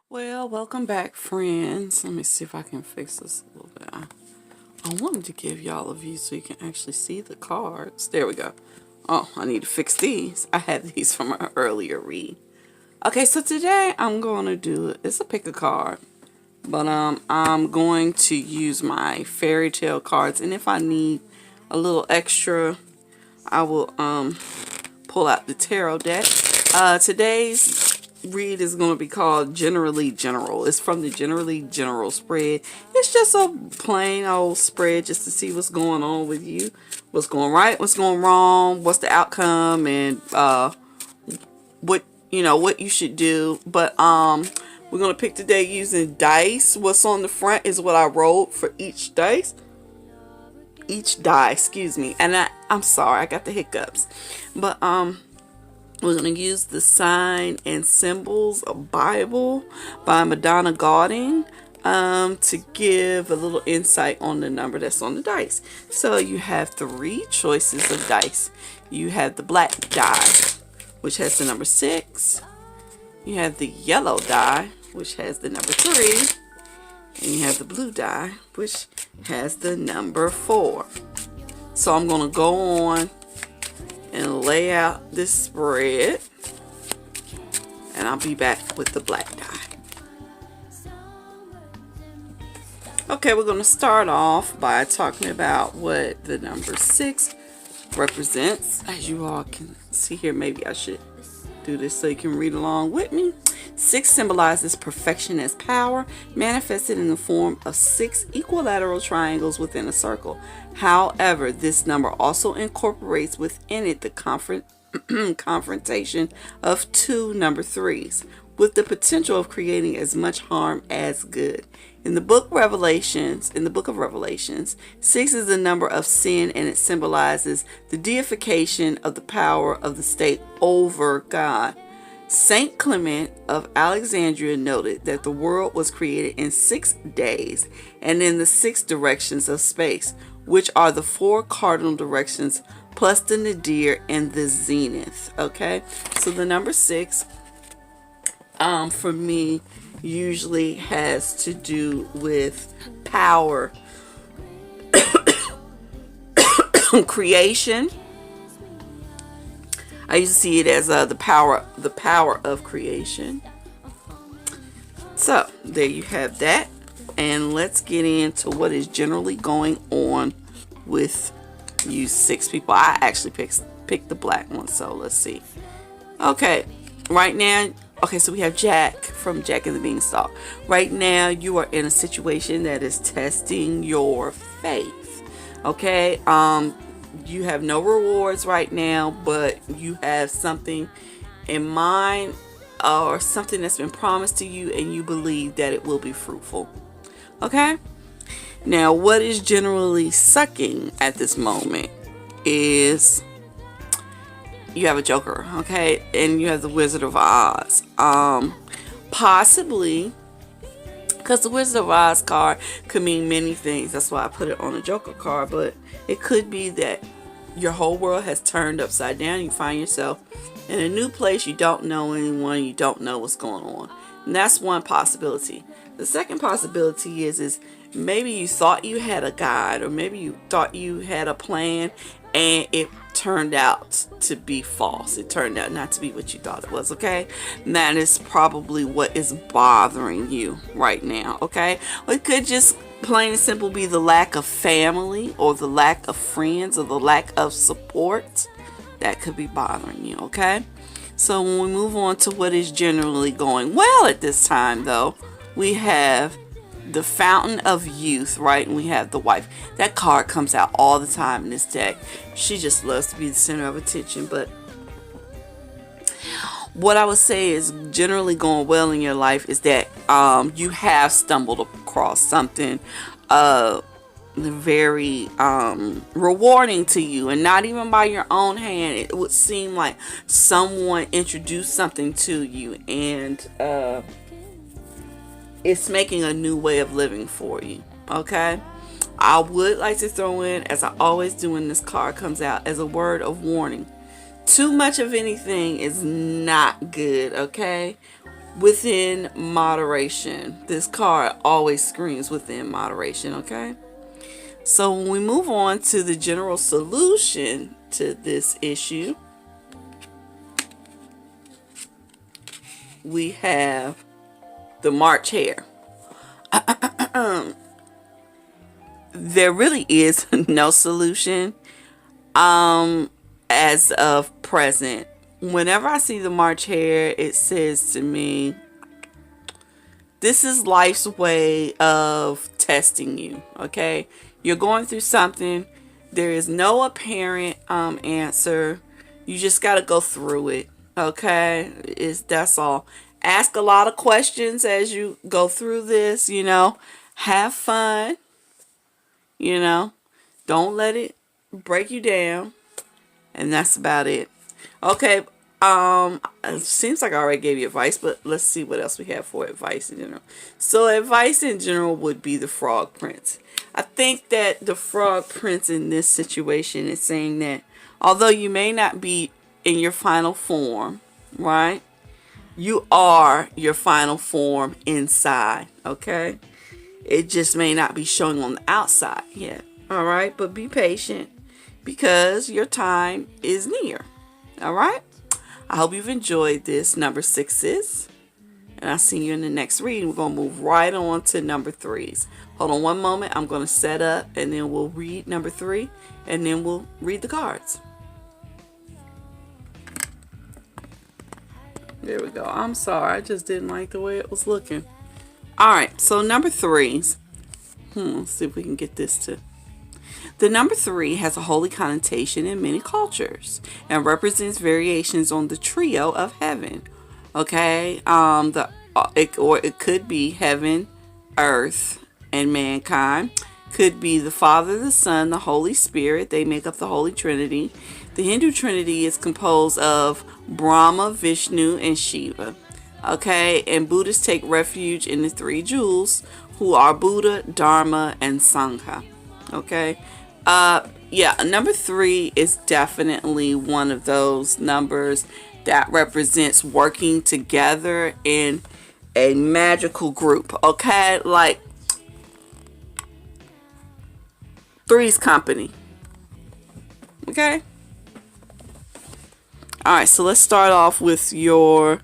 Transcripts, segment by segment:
Well, welcome back, friends. Let me see if I can fix this a little bit. I wanted to give y'all a view so you can actually see the cards. There we go. Oh, I need to fix these. I had these from an earlier read. Okay, so today I'm going to do it's a pick a card, but I'm going to use my fairy tale cards, and if I need a little extra, I will pull out the tarot deck. Today's read is going to be called Generally General. It's from the Generally General spread. It's just a plain old spread just to see what's going on with you, what's going right, what's going wrong, what's the outcome, and what you should do. But we're going to pick today using dice. What's on the front is what I rolled for each die, excuse me. And I'm sorry, I got the hiccups. But we're going to use the Sign and Symbols of Bible by Madonna Gauding to give a little insight on the number that's on the dice. So you have three choices of dice. You have the black die, which has the number 6. You have the yellow die, which has the number 3. And you have the blue die, which has the number 4. So I'm going to go on and lay out this spread, and I'll be back with the black die. Okay, we're going to start off by talking about what the number 6 represents. As you all can see here, maybe I should do this so you can read along with me. 6 symbolizes perfection as power, manifested in the form of 6 equilateral triangles within a circle. However, this number also incorporates within it the confrontation of 2 number 3s, with the potential of creating as much harm as good. In the book of Revelations, 6 is the number of sin, and it symbolizes the deification of the power of the state over God. Saint Clement of Alexandria noted that the world was created in 6 days and in the 6 directions of space, which are the 4 cardinal directions plus the nadir and the zenith. Okay, so the number 6 for me usually has to do with power, creation. I used to see it as the power of creation. So there you have that, and let's get into what is generally going on with you 6 people. I actually picked the black one, so let's see. Okay, right now, so we have Jack from Jack and the Beanstalk. Right now, you are in a situation that is testing your faith. Okay, you have no rewards right now, but you have something in mind or something that's been promised to you, and you believe that it will be fruitful. Okay, now what is generally sucking at this moment is you have a Joker, okay, and you have the Wizard of Oz. Possibly, because the Wizard of Oz card could mean many things. That's why I put it on a Joker card. But it could be that your whole world has turned upside down. You find yourself in a new place. You don't know anyone. You don't know what's going on. And that's one possibility. The second possibility is maybe you thought you had a guide, or maybe you thought you had a plan, and it turned out to be false. It turned out not to be what you thought it was. Okay, and that is probably what is bothering you right now. Okay, it could just plain and simple be the lack of family, or the lack of friends, or the lack of support that could be bothering you. Okay, so when we move on to what is generally going well at this time, though, we have the Fountain of Youth, right? And we have the wife. That card comes out all the time in this deck. She just loves to be the center of attention. But what I would say is generally going well in your life is that you have stumbled across something very rewarding to you, and not even by your own hand. It would seem like someone introduced something to you, and it's making a new way of living for you. Okay, I would like to throw in, as I always do when this card comes out, as a word of warning: too much of anything is not good. Okay, within moderation. This card always screams within moderation, okay? So when we move on to the general solution to this issue, we have the March Hare. There really is no solution as of present. Whenever I see the March Hare, it says to me, this is life's way of testing you, okay? You're going through something. There is no apparent answer. You just got to go through it, okay? That's all. Ask a lot of questions as you go through this, Have fun, Don't let it break you down. And that's about it. Okay, it seems like I already gave you advice, but let's see what else we have for advice in general. So advice in general would be the Frog Prince. I think that the Frog Prince in this situation is saying that although you may not be in your final form, right? You are your final form inside, okay? It just may not be showing on the outside yet, all right? But be patient because your time is near, all right? I hope you've enjoyed this number 6s, and I'll see you in the next reading. We're going to move right on to number 3s. Hold on one moment. I'm going to set up, and then we'll read number 3, and then we'll read the cards. There we go. I'm sorry. I just didn't like the way it was looking. All right. So number 3s. Let's see if we can get this to... The number 3 has a holy connotation in many cultures and represents variations on the trio of heaven. Okay. It could be heaven, earth, and mankind. Could be the Father, the Son, the Holy Spirit. They make up the Holy Trinity. The Hindu Trinity is composed of Brahma, Vishnu, and Shiva. Okay, and Buddhists take refuge in the 3 jewels, who are Buddha, Dharma, and Sangha. Okay, number 3 is definitely one of those numbers that represents working together in a magical group. Okay, like Three's Company. Okay. Alright, so let's start off with your,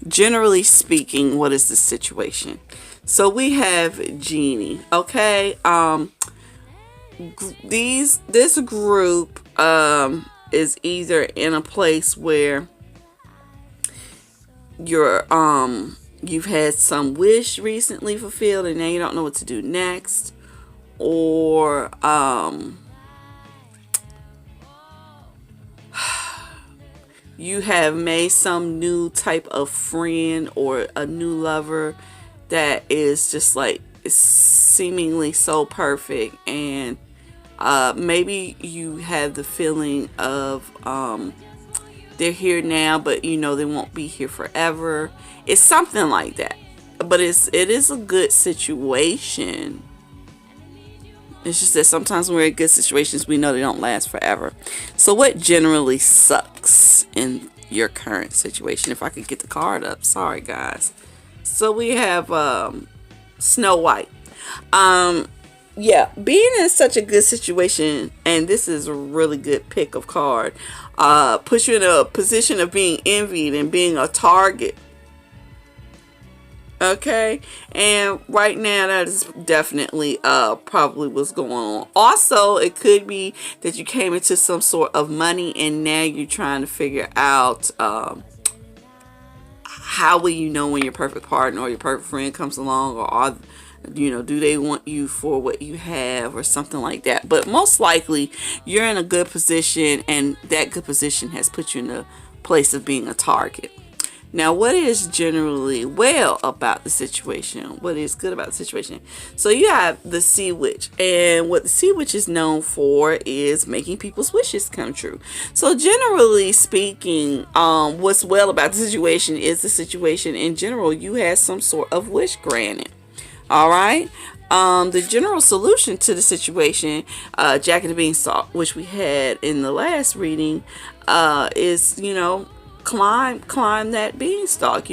generally speaking, what is the situation? So we have Genie, okay? This group is either in a place where you've had some wish recently fulfilled and now you don't know what to do next, or you have made some new type of friend or a new lover that is just like seemingly so perfect, and maybe you have the feeling of they're here now, but they won't be here forever. It's something like that, but it is a good situation. It's just that sometimes when we're in good situations, we know they don't last forever. So what generally sucks in your current situation? If I could get the card up. Sorry, guys. So we have Snow White. Being in such a good situation, and this is a really good pick of card, puts you in a position of being envied and being a target. Okay, and right now that is definitely probably what's going on. Also, it could be that you came into some sort of money and now you're trying to figure out how will you know when your perfect partner or your perfect friend comes along, or do they want you for what you have or something like that. But most likely you're in a good position, and that good position has put you in a place of being a target. Now, what is generally well about the situation? What is good about the situation? So you have the Sea Witch, and what the Sea Witch is known for is making people's wishes come true. So generally speaking, what's well about the situation is the situation in general. You had some sort of wish granted. All right. The general solution to the situation, Jack and the Beanstalk, which we had in the last reading, is, climb that beanstalk.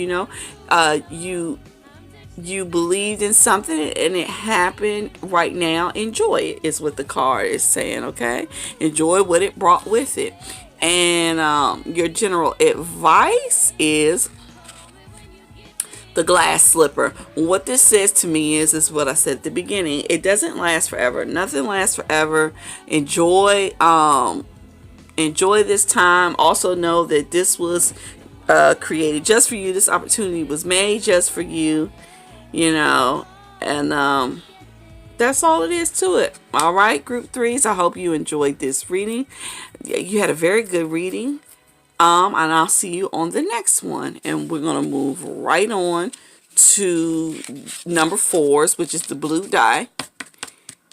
You believed in something and it happened right now. Enjoy it is what the card is saying. Okay, enjoy what it brought with it. And your general advice is the glass slipper. What this says to me is what I said at the beginning. It doesn't last forever. Nothing lasts forever. Enjoy this time. Also know that this was created just for you. This opportunity was made just for you. And that's all it is to it. All right, group threes, I hope you enjoyed this reading. You had a very good reading. And I'll see you on the next one. And we're going to move right on to number 4s, which is the blue die.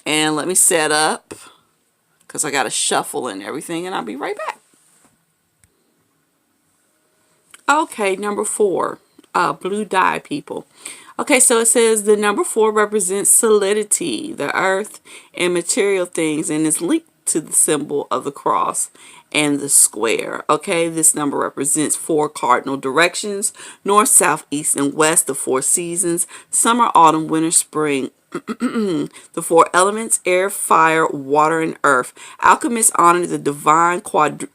And let me set up, because I got to shuffle and everything, and I'll be right back. Okay, number 4, blue die, people. Okay, so it says the number 4 represents solidity, the earth, and material things, and is linked to the symbol of the cross and the square. Okay, this number represents 4 cardinal directions: north, south, east, and west, the 4 seasons: summer, autumn, winter, spring. The 4 elements: air, fire, water, and earth. Alchemists honor the divine quadernity.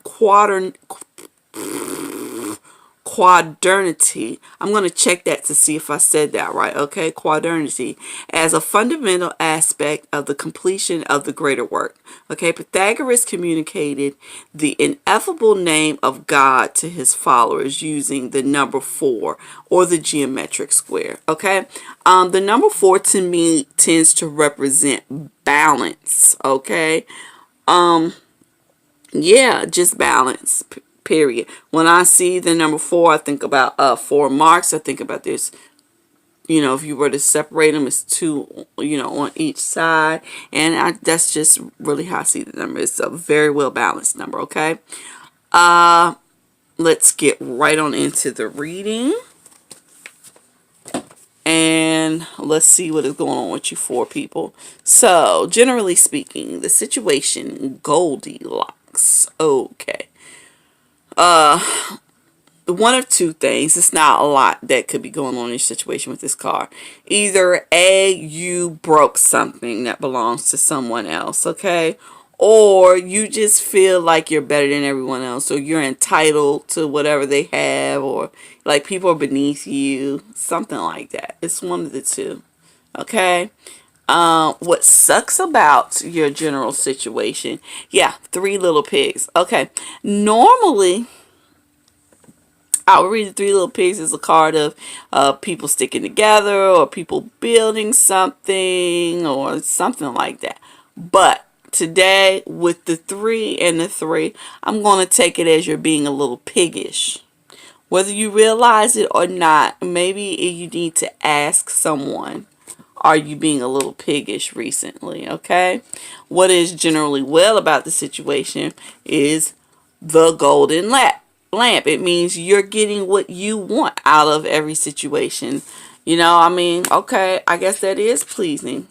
I'm going to check that to see if I said that right. Okay, quadernity as a fundamental aspect of the completion of the greater work. Okay, Pythagoras communicated the ineffable name of God to his followers using the number 4 or the geometric square. Okay, the number 4 to me tends to represent balance. Okay, yeah, just balance. Period. When I see the number 4, I think about 4 marks. I think about this, if you were to separate them, it's 2, on each side. And that's just really how I see the number. It's a very well balanced number, okay? Let's get right on into the reading. And let's see what is going on with you 4 people. So, generally speaking, the situation, Goldilocks. Okay. One of 2 things. It's not a lot that could be going on in your situation with this card. Either A, you broke something that belongs to someone else, okay? Or you just feel like you're better than everyone else, or you're entitled to whatever they have, or like people are beneath you, something like that. It's one of the 2, okay? What sucks about your general situation? Yeah, 3 little pigs. Okay, normally I would read the 3 little pigs as a card of people sticking together, or people building something, or something like that. But today, with the 3 and the 3, I'm going to take it as you're being a little piggish. Whether you realize it or not, maybe you need to ask someone, are you being a little piggish recently? Okay. What is generally well about the situation is the golden lamp. It means you're getting what you want out of every situation. Okay, I guess that is pleasing.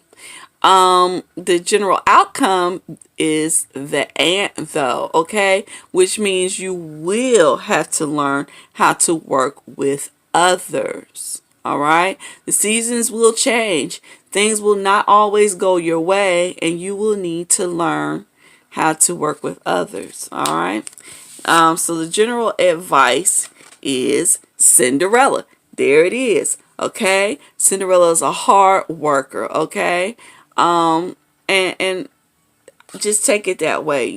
The general outcome is the ant, though, okay? Which means you will have to learn how to work with others. All right, the seasons will change. Things will not always go your way, and you will need to learn how to work with others. All right. So the general advice is Cinderella. There it is. Okay. Cinderella is a hard worker. Okay. And just take it that way.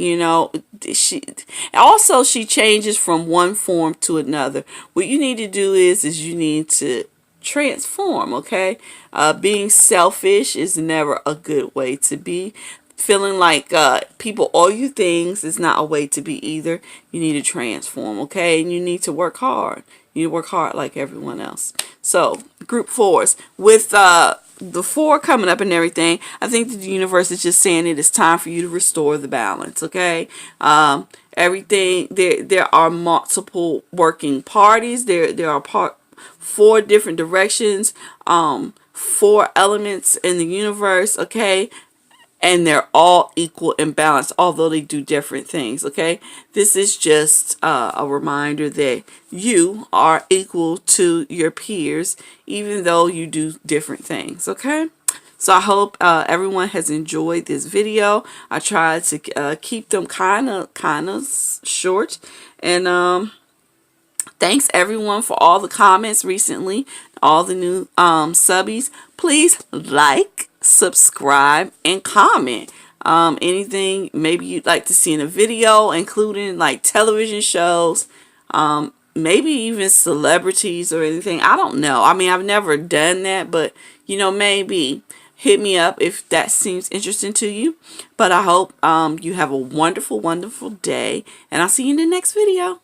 She changes from one form to another. What you need to do is you need to transform. Okay. Being selfish is never a good way to be. Feeling like people owe you things is not a way to be either. You need to transform. Okay. And you need to work hard. You need to work hard like everyone else. So group 4s with the 4 coming up and everything, I think that the universe is just saying it is time for you to restore the balance. Okay. Everything there are multiple working parties. There are 4 different directions, 4 elements in the universe. Okay. and they're all equal and balanced, although they do different things. Okay, this is just a reminder that you are equal to your peers, even though you do different things. Okay, so I hope everyone has enjoyed this video. I tried to keep them kind of short, and thanks everyone for all the comments recently, all the new subbies. Please like, subscribe, and comment. Anything maybe you'd like to see in a video, including like television shows, maybe even celebrities or anything. I don't know. I mean, I've never done that, but you know, maybe hit me up if that seems interesting to you. But I hope you have a wonderful, wonderful day, and I'll see you in the next video.